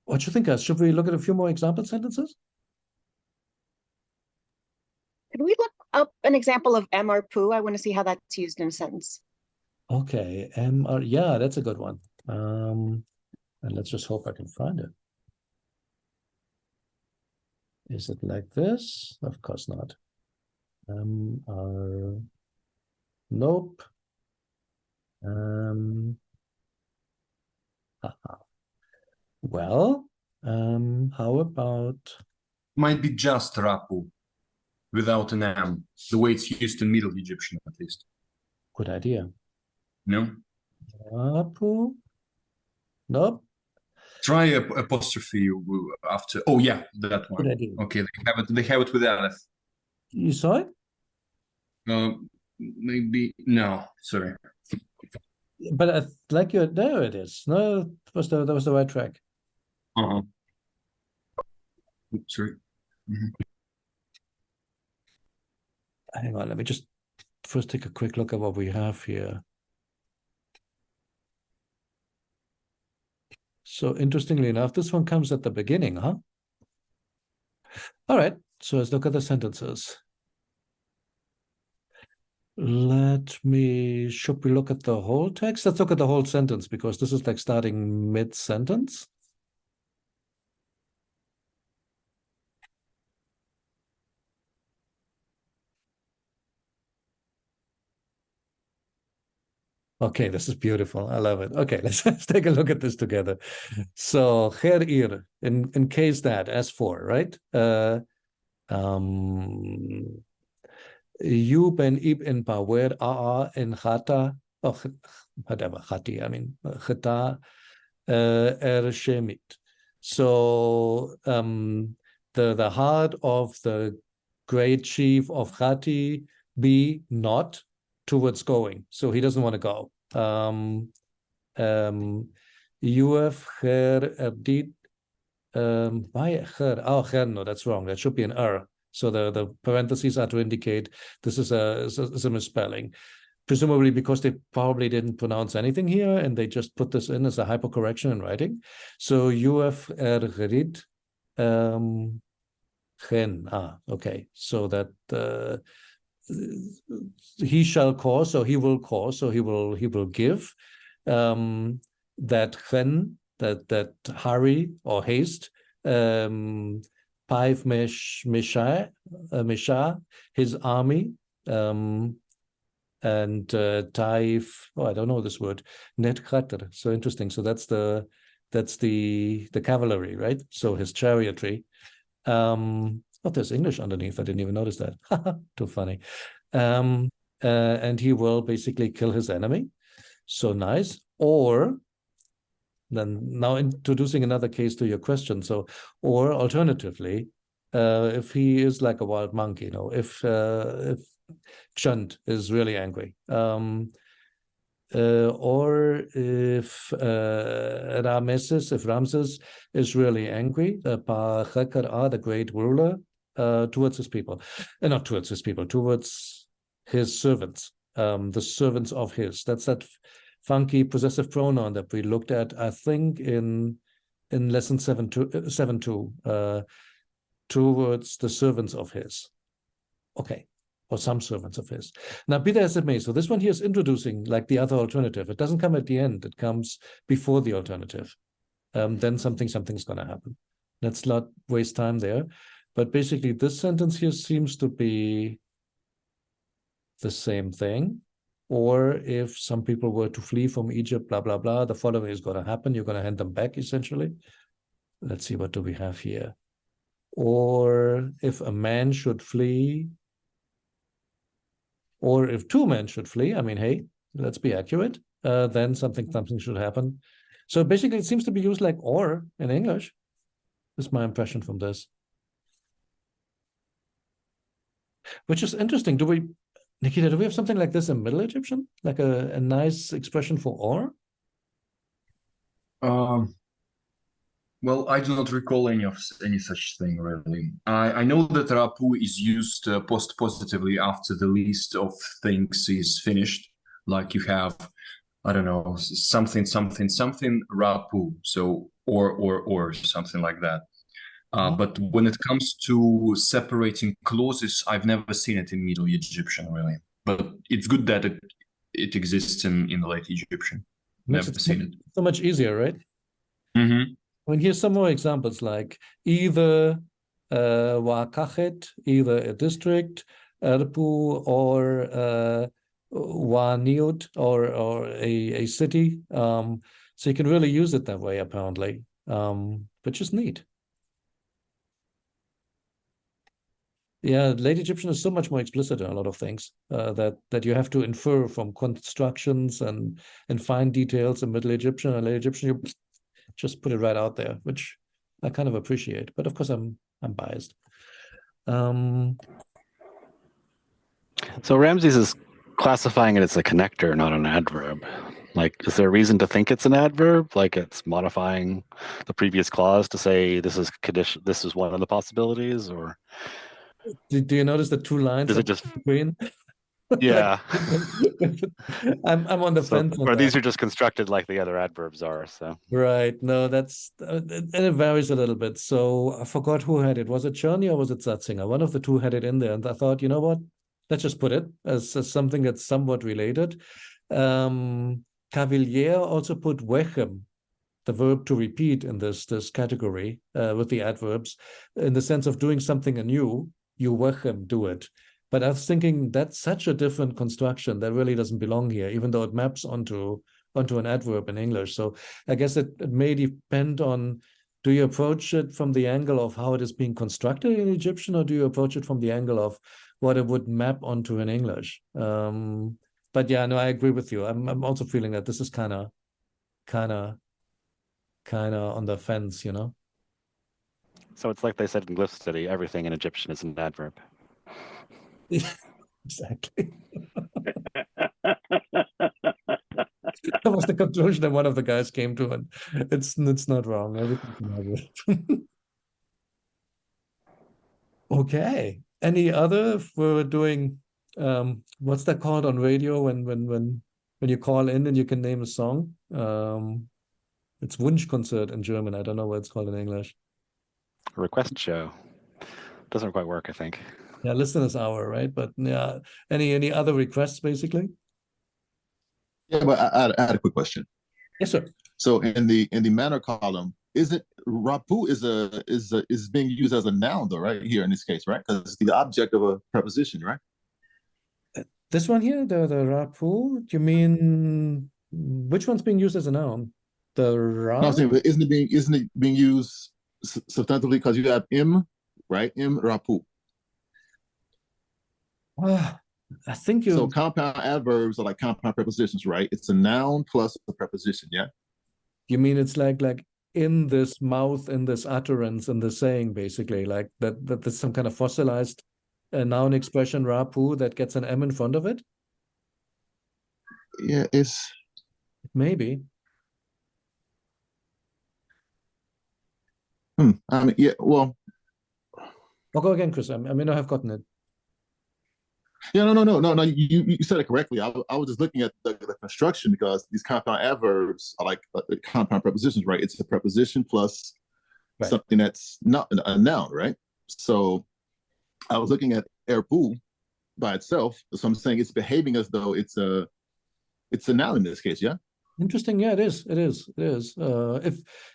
What do you think, guys? Should we look at a few more example sentences? Could we look up an example of M or poo? I want to see how that's used in a sentence. Okay. Yeah, that's a good one. And let's just hope I can find it. Is it like this? Of course not. Nope. Well, how about... Might be just rapu without an M, the way it's used in Middle Egyptian, at least. Good idea. No? Rapu? Nope. Try apostrophe after. Oh yeah, that one. Good idea. Okay, they have it with Aleph. You saw it? Maybe no. Sorry. But like there it is. No, that was the right track. Oops, sorry. Hang on, let me just first take a quick look at what we have here. So interestingly enough, this one comes at the beginning, huh? All right, so let's look at the sentences. Should we look at the whole text? Let's look at the whole sentence, because this is like starting mid-sentence. Okay, this is beautiful. I love it. Okay, let's take a look at this together. So, Khair in case that, S4, right? You ben ib in power in khata, oh, whatever, khati, I mean, khata shemit. So, the heart of the great chief of Khati be not towards going, so he doesn't want to go. Yuf khair erdit. Khair, no, that's wrong. That should be an So the parentheses are to indicate this is a misspelling, presumably because they probably didn't pronounce anything here and they just put this in as a hypercorrection in writing. So Yuf erdit chen. Okay. So that he shall cause, so he will cause, so he will give that chen, that hurry or haste, Paiv Mesha, his army, and Taif, I don't know this word, Net Khater. So interesting. So that's the cavalry, right? So his chariotry. Oh, there's English underneath. I didn't even notice that. Too funny. And he will basically kill his enemy. So nice. Or then now introducing another case to your question. So, or alternatively, if he is like a wild monkey, if Chund is really angry. Or if Ramesses, if Ramses is really angry, the great ruler, towards his people, not towards his people, towards his servants, the servants of his. That's that funky possessive pronoun that we looked at, I think, in lesson 7.2, towards the servants of his. Okay. Or some servants of his. Now, be that as it may, so this one here is introducing like the other alternative. It doesn't come at the end. It comes before the alternative. Then something's going to happen. Let's not waste time there. But basically, this sentence here seems to be the same thing. Or if some people were to flee from Egypt, blah, blah, blah, the following is going to happen. You're going to hand them back, essentially. Let's see, what do we have here? Or if a man should flee, or if two men should flee, I mean, hey, let's be accurate, then something should happen. So basically, it seems to be used like or in English. Is my impression from this. Which is interesting. Nikita, do we have something like this in Middle Egyptian? Like a nice expression for or? Well, I do not recall any such thing, really. I know that rapu is used post-positively after the list of things is finished. Like you have, I don't know, something rapu, so or something like that. But when it comes to separating clauses, I've never seen it in Middle Egyptian, really. But it's good that it exists in the Late Egyptian. Never seen it. So much easier, right? Mm-hmm. I mean, here's some more examples, like either Wakachet, either a district, Erpu, or Waniut, or a city. So you can really use it that way, apparently, which is neat. Yeah, Late Egyptian is so much more explicit in a lot of things that you have to infer from constructions and fine details. In Middle Egyptian and Late Egyptian, you just put it right out there, which I kind of appreciate. But of course, I'm biased. So Ramses is classifying it as a connector, not an adverb. Like, is there a reason to think it's an adverb? Like it's modifying the previous clause to say this is condition. This is one of the possibilities, or do you notice the two lines? Is it just green? Yeah. I'm on the fence. Or these are just constructed like the other adverbs are. So right. No, that's and it varies a little bit. So I forgot who had it. Was it Cherny or was it Zatzinger? One of the two had it in there, and I thought, you know what? Let's just put it as something that's somewhat related. Cavalier also put wechem, the verb to repeat, in this category with the adverbs, in the sense of doing something anew. You wechem, do it. But I was thinking that's such a different construction that really doesn't belong here, even though it maps onto an adverb in English. So I guess it may depend on, do you approach it from the angle of how it is being constructed in Egyptian, or do you approach it from the angle of what it would map onto in English? But yeah, no, I agree with you. I'm also feeling that this is kind of on the fence, you know? So it's like they said in Glyph Study, everything in Egyptian is an adverb. Exactly. That was the conclusion that one of the guys came to, and it's not wrong. Everything's okay. Any other? If we're doing what's that called on radio when you call in and you can name a song? It's Wunschkonzert in German. I don't know what it's called in English. Request show. Doesn't quite work, I think. Yeah, listeners hour, right? But yeah, any other requests, basically? Yeah, but I had a quick question. Yes, sir. So in the manner column, isn't rapu is being used as a noun though, right? Here in this case, right? Because it's the object of a preposition, right? This one here, the rapu. Do you mean which one's being used as a noun? The ra? No, I'm saying, isn't it being used substantively because you have im, right? Im rapu. I think you. So compound adverbs are like compound prepositions, right? It's a noun plus a preposition, yeah. You mean it's like in this mouth, in this utterance, in this saying, basically, like that there's some kind of fossilized noun expression, rapu, that gets an M in front of it? Yeah, it's Maybe. I mean, yeah, well, Or go again, Chris. I may not have gotten it. yeah, no. You said it correctly. I was just looking at the construction because these compound adverbs are like compound prepositions, right? It's a preposition plus something that's not a noun, right? So I was looking at erpu by itself. So I'm saying it's behaving as though it's a noun in this case, yeah. Interesting. Yeah, it is. It is. It is.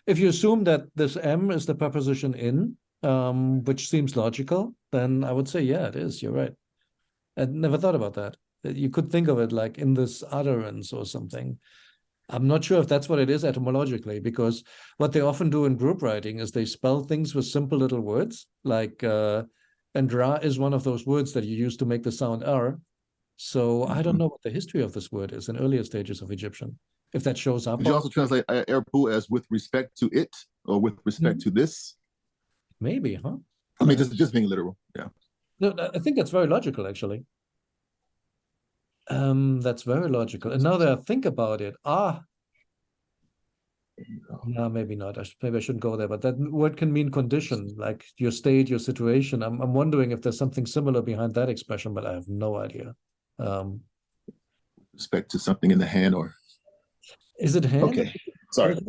If you assume that this M is the preposition in, which seems logical, then I would say, yeah, it is. You're right. I never thought about that. You could think of it like in this utterance or something. I'm not sure if that's what it is etymologically, because what they often do in group writing is they spell things with simple little words, like and ra is one of those words that you use to make the sound R. So I don't know what the history of this word is in earlier stages of Egyptian. If that shows up. Did you also translate erpu as with respect to it or with respect to this? Maybe, huh? I mean, just being literal, yeah. No, I think that's very logical, actually. That's very logical. And now that I think about it, no, maybe not. Maybe I shouldn't go there. But that word can mean condition, like your state, your situation. I'm wondering if there's something similar behind that expression, but I have no idea. Respect to something in the hand, or is it hand? Okay, sorry.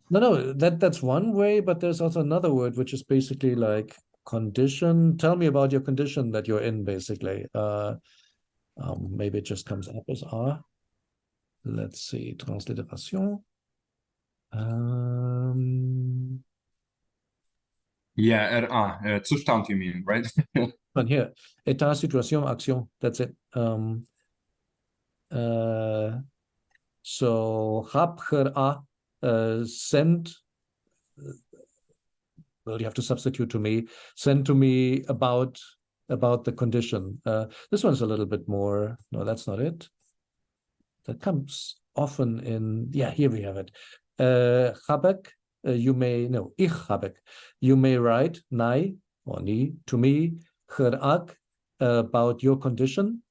No, that's one way, but there's also another word which is basically like condition. Tell me about your condition that you're in, basically. Maybe it just comes up as R. Let's see, transliteration. Yeah, Zustand you mean, right? And here, état, situation, action. That's it. So hab send. Well, you have to substitute to me. Send to me about the condition. This one's a little bit more. No, that's not it. That comes often in. Yeah, here we have it. Habek, you may no. Ich habek. You may write nai or ni to me. Gerak about your condition.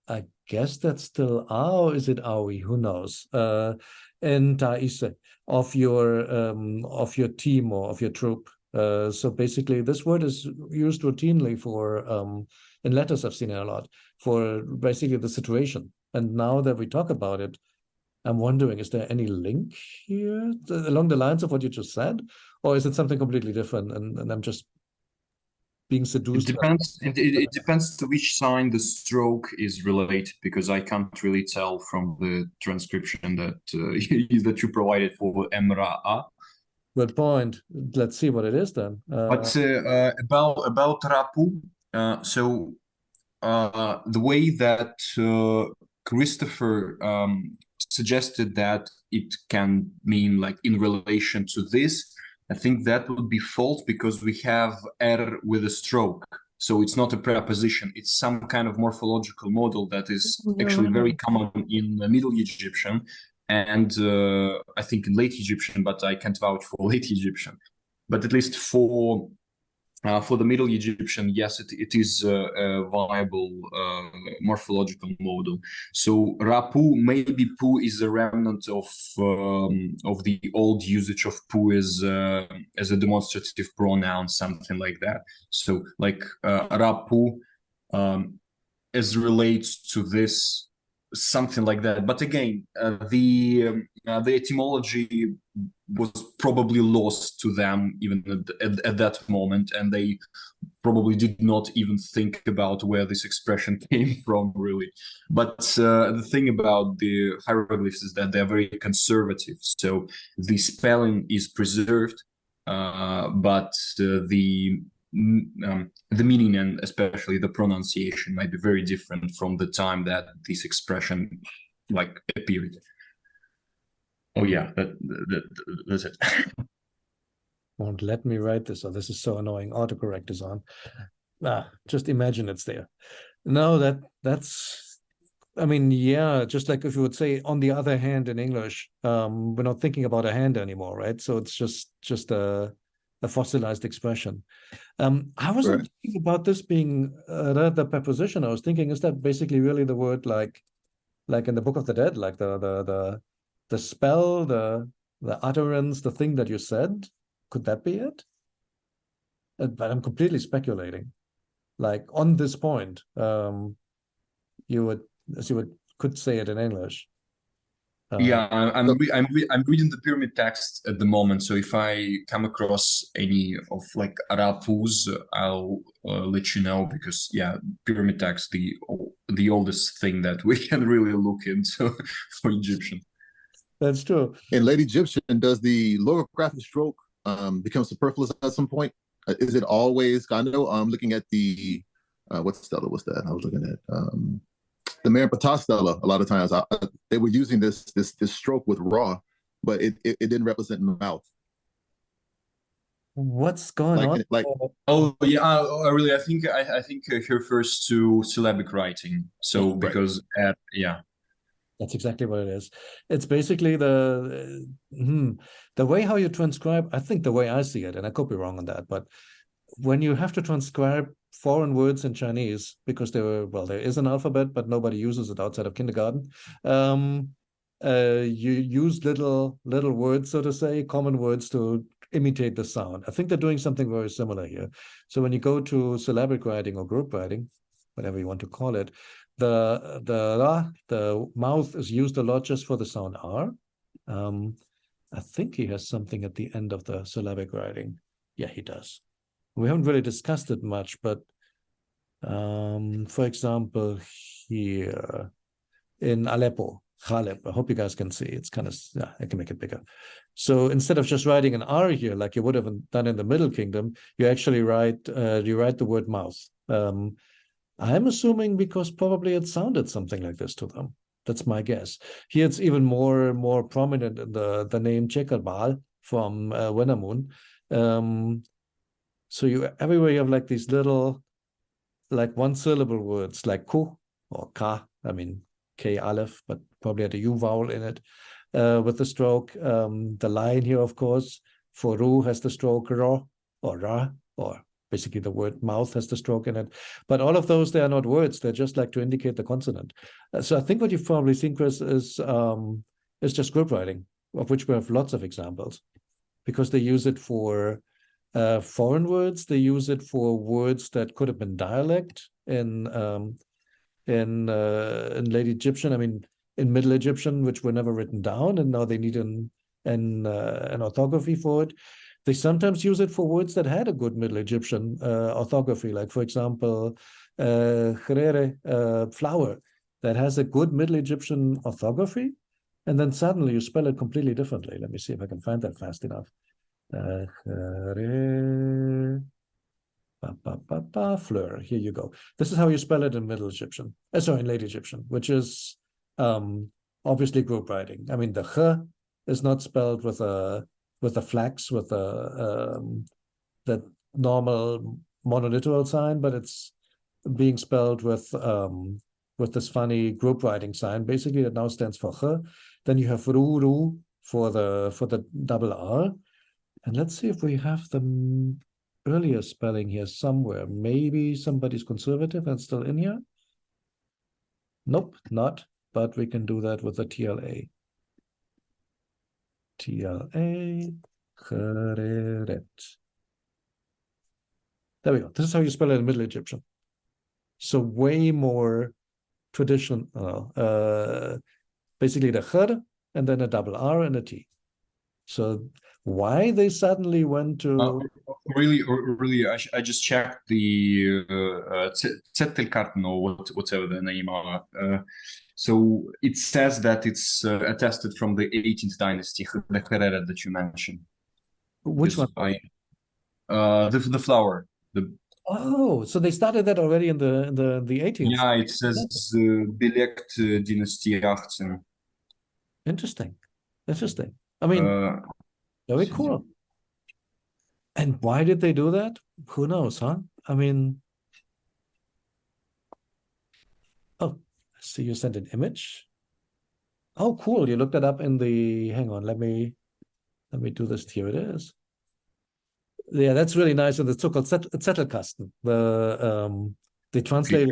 I guess that's still or is it awi? Who knows? And taise of your team or of your troop. So basically, this word is used routinely for in letters I've seen it a lot for basically the situation. And now that we talk about it, I'm wondering, is there any link here along the lines of what you just said, or is it something completely different? And I'm just being seduced. It depends. It depends to which sign the stroke is related, because I can't really tell from the transcription that that you provided for Emra. Good point. Let's see what it is then. But about Rapu, so the way that Christopher suggested that it can mean like in relation to this, I think that would be false, because we have R with a stroke. So it's not a preposition. It's some kind of morphological model that is actually very common in Middle Egyptian and I think in Late Egyptian, but I can't vouch for Late Egyptian. But at least for the Middle Egyptian, yes, it is a viable morphological model. So Rapu, maybe Pu is a remnant of the old usage of Pu as a demonstrative pronoun, something like that. So like Rapu as relates to this, something like that. But again, the etymology was probably lost to them even at that moment, and they probably did not even think about where this expression came from, really. But the thing about the hieroglyphs is that they're very conservative, so the spelling is preserved, but the meaning and especially the pronunciation might be very different from the time that this expression like appeared. Oh yeah, that's it. Won't let me write this. Oh, this is so annoying. Autocorrect is on. Just imagine it's there. No, that's I mean, yeah, just like if you would say on the other hand in English, we're not thinking about a hand anymore, right? So it's just a fossilized expression. I wasn't thinking about this being the preposition. I was thinking, is that basically really the word like in the Book of the Dead, like the spell, the utterance, the thing that you said? Could that be it? But I'm completely speculating. Like on this point, you would, as you could say it in English. Yeah, I'm reading the pyramid text at the moment. So if I come across any of like arapus, I'll let you know, because yeah, pyramid text, the oldest thing that we can really look into for Egyptian. That's true. In Late Egyptian, does the logographic stroke become superfluous at some point? Is it always? I know I'm looking at the what stela was that? I was looking at the Maripatas stela. A lot of times they were using this stroke with raw, but it didn't represent mouth. What's going on? Oh yeah, really? I think he refers to syllabic writing. So right. because yeah. That's exactly what it is. It's basically the way how you transcribe. I think the way I see it, and I could be wrong on that, but when you have to transcribe foreign words in Chinese, because there is an alphabet, but nobody uses it outside of kindergarten. You use little words, so to say, common words to imitate the sound. I think they're doing something very similar here. So when you go to syllabic writing or group writing, whatever you want to call it, the mouth is used a lot just for the sound R. I think he has something at the end of the syllabic writing. Yeah, he does. We haven't really discussed it much, but for example, here in Aleppo, Khaleb, I hope you guys can see. It's kind of, yeah, I can make it bigger. So instead of just writing an R here, like you would have done in the Middle Kingdom, you actually write the word mouth. I'm assuming because probably it sounded something like this to them. That's my guess. Here it's even more prominent in the name Chekarbal from Wenamun. So everywhere you have like these little, like one syllable words, like ku or ka. I mean K aleph, but probably had a U vowel in it with the stroke. The line here, of course, for ru has the stroke ro or ra, or basically the word mouth has the stroke in it. But all of those, they are not words. They're just like to indicate the consonant. So I think what you've probably seen, Chris, is just group writing, of which we have lots of examples, because they use it for foreign words. They use it for words that could have been dialect in Late Egyptian. I mean, in Middle Egyptian, which were never written down, and now they need an orthography for it. They sometimes use it for words that had a good Middle Egyptian orthography, like for example, khrere, flower, that has a good Middle Egyptian orthography, and then suddenly you spell it completely differently. Let me see if I can find that fast enough. Fleur. Here you go. This is how you spell it in Middle Egyptian. Sorry, in Late Egyptian, which is obviously group writing. I mean, the ch is not spelled with a flex, with that normal monoliteral sign, but it's being spelled with this funny group writing sign. Basically, that now stands for ch. Then you have ru for the double R. And let's see if we have the earlier spelling here somewhere. Maybe somebody's conservative and still in here. Nope, not. But we can do that with the TLA. TLA, Gereret. There we go. This is how you spell it in Middle Egyptian. So way more traditional. Basically the Ger and then a double R and a T. So why they suddenly went to really I just checked the Zettelkarten or whatever the name are. So it says that it's attested from the 18th dynasty, the Herrera that you mentioned. Which one? The flower. Oh, so they started that already in the 18th. Yeah, it says Belekt dynasty 18. Interesting. I mean, very cool. And why did they do that? Who knows, huh? I mean, oh, I see you sent an image. Oh, cool. You looked that up in the, hang on, let me do this. Here it is. Yeah, that's really nice. And the so-called Zettelkasten. They translated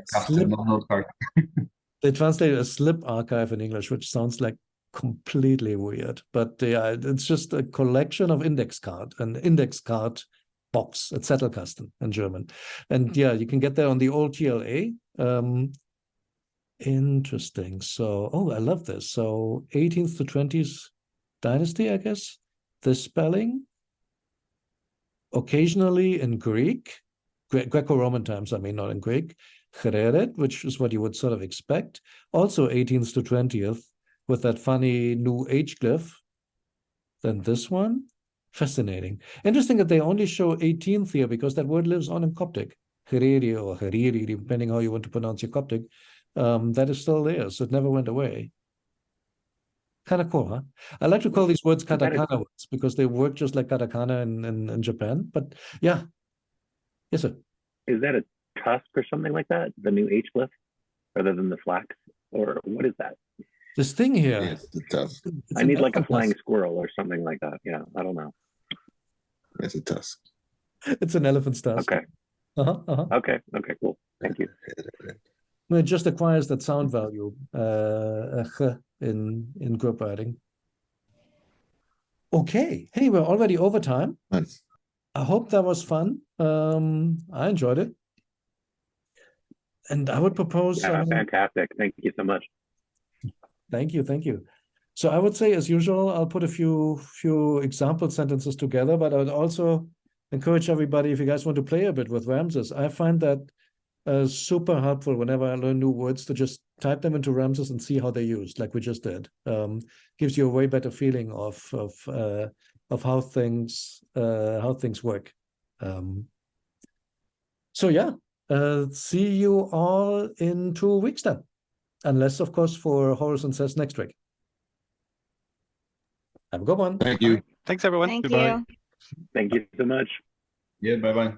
they translated a slip archive in English, which sounds like completely weird. But yeah, it's just a collection of index card, an index card box, a Zettelkasten in German. And yeah, you can get there on the old TLA. Interesting. So, oh, I love this. So 18th to 20th dynasty, I guess. The spelling, occasionally in Greek, Greco-Roman times, I mean, not in Greek, Gereret, which is what you would sort of expect. Also 18th to 20th with that funny new H glyph. Then this one, fascinating. Interesting that they only show 18th here because that word lives on in Coptic. Hereri or Heriri, depending how you want to pronounce your Coptic. That is still there, so it never went away. Kind of cool, huh? I like to call these words katakana words because they work just like katakana in Japan. But yeah. Yes, sir. Is that a tusk or something like that? The new H glyph rather than the flax? Or what is that? This thing here. Yes, the tusk. I need like a flying squirrel or something like that. Yeah, I don't know. It's a tusk. It's an elephant's tusk. Okay. Okay, cool. Thank you. It just acquires that sound value in group writing. Okay. Hey, we're already over time. Nice. I hope that was fun. I enjoyed it. And I would propose... Yeah, fantastic. Thank you so much. Thank you. So I would say, as usual, I'll put a few example sentences together, but I would also encourage everybody, if you guys want to play a bit with Ramesses, I find that super helpful whenever I learn new words to just type them into Ramesses and see how they're used, like we just did. Gives you a way better feeling of how things work. So yeah, see you all in 2 weeks then, unless of course for Horizon Says next week. Have a good one. Thank you. Thanks everyone. Thank Goodbye. you. Thank you so much. Yeah, bye-bye.